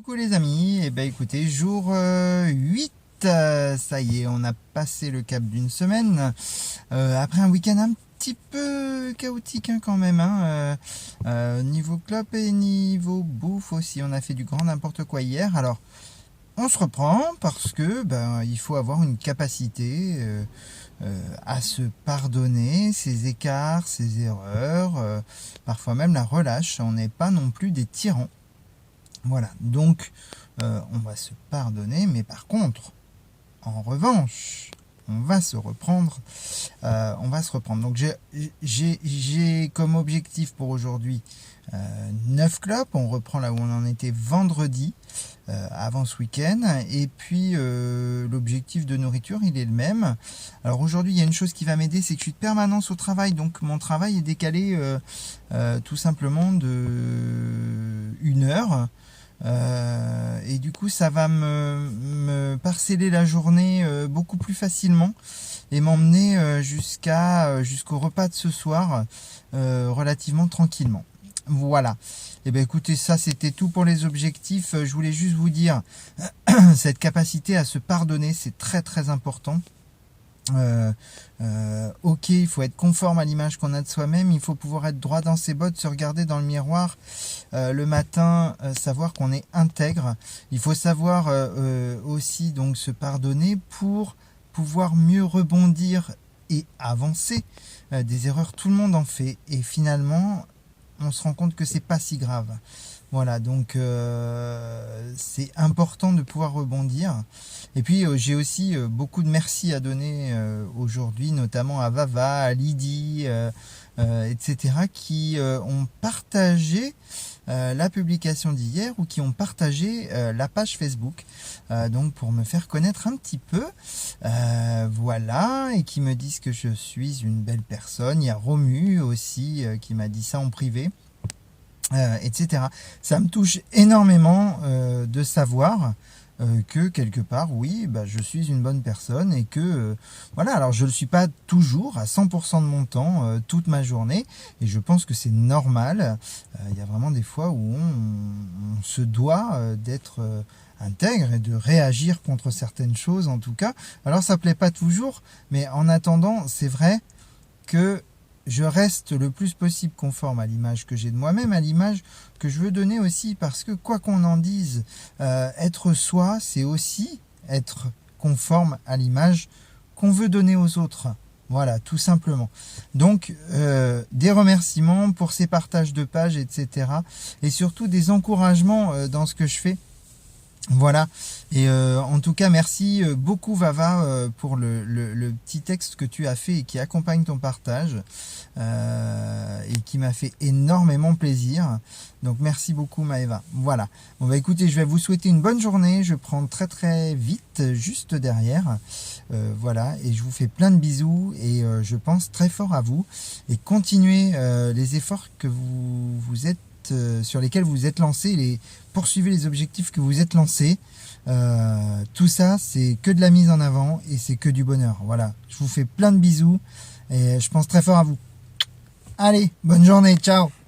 Coucou les amis, et ben écoutez, jour 8, ça y est, on a passé le cap d'une semaine, après un week-end un petit peu chaotique quand même, niveau clope et niveau bouffe aussi, on a fait du grand n'importe quoi hier, alors on se reprend parce que il faut avoir une capacité à se pardonner ses écarts, ses erreurs, parfois même la relâche, on n'est pas non plus des tyrans. Voilà, donc on va se pardonner, mais par contre, en revanche, on va se reprendre. Donc j'ai comme objectif pour aujourd'hui 9 clopes. On reprend là où on en était vendredi, avant ce week-end. Et puis l'objectif de nourriture, il est le même. Alors aujourd'hui, il y a une chose qui va m'aider, c'est que je suis de permanence au travail. Donc mon travail est décalé tout simplement de 1 heure. Et du coup ça va me parceller la journée beaucoup plus facilement et m'emmener jusqu'au repas de ce soir relativement tranquillement. Voilà. Et ben écoutez, ça c'était tout pour les objectifs. Je voulais juste vous dire cette capacité à se pardonner, c'est très très important. Ok, il faut être conforme à l'image qu'on a de soi-même, il faut pouvoir être droit dans ses bottes, se regarder dans le miroir le matin, savoir qu'on est intègre. Il faut savoir aussi donc se pardonner pour pouvoir mieux rebondir et avancer. Des erreurs, tout le monde en fait, et finalement on se rend compte que c'est pas si grave. Voilà, donc c'est important de pouvoir rebondir. Et puis j'ai aussi beaucoup de merci à donner aujourd'hui, notamment à Vava, à Lydie, etc., qui ont partagé la publication d'hier ou qui ont partagé la page Facebook, donc pour me faire connaître un petit peu, voilà, et qui me disent que je suis une belle personne. Il y a Romu aussi qui m'a dit ça en privé. Etc. Ça me touche énormément de savoir que quelque part, oui, je suis une bonne personne et que, voilà, alors je ne le suis pas toujours à 100% de mon temps, toute ma journée, et je pense que c'est normal. Il y a vraiment des fois où on se doit d'être intègre et de réagir contre certaines choses en tout cas. Alors ça plaît pas toujours, mais en attendant, c'est vrai que je reste le plus possible conforme à l'image que j'ai de moi-même, à l'image que je veux donner aussi, parce que quoi qu'on en dise, être soi, c'est aussi être conforme à l'image qu'on veut donner aux autres. Voilà, tout simplement. Donc, des remerciements pour ces partages de pages, etc. Et surtout des encouragements dans ce que je fais. Voilà, et en tout cas merci beaucoup Vava pour le petit texte que tu as fait et qui accompagne ton partage et qui m'a fait énormément plaisir, donc merci beaucoup Maëva. Voilà, bon écoutez, je vais vous souhaiter une bonne journée, je prends très très vite juste derrière, voilà, et je vous fais plein de bisous et je pense très fort à vous, et continuez les efforts que vous êtes sur lesquels vous êtes lancés, poursuivez les objectifs que vous êtes lancés. Tout ça, c'est que de la mise en avant et c'est que du bonheur. Voilà, je vous fais plein de bisous et je pense très fort à vous. Allez, bonne journée, ciao.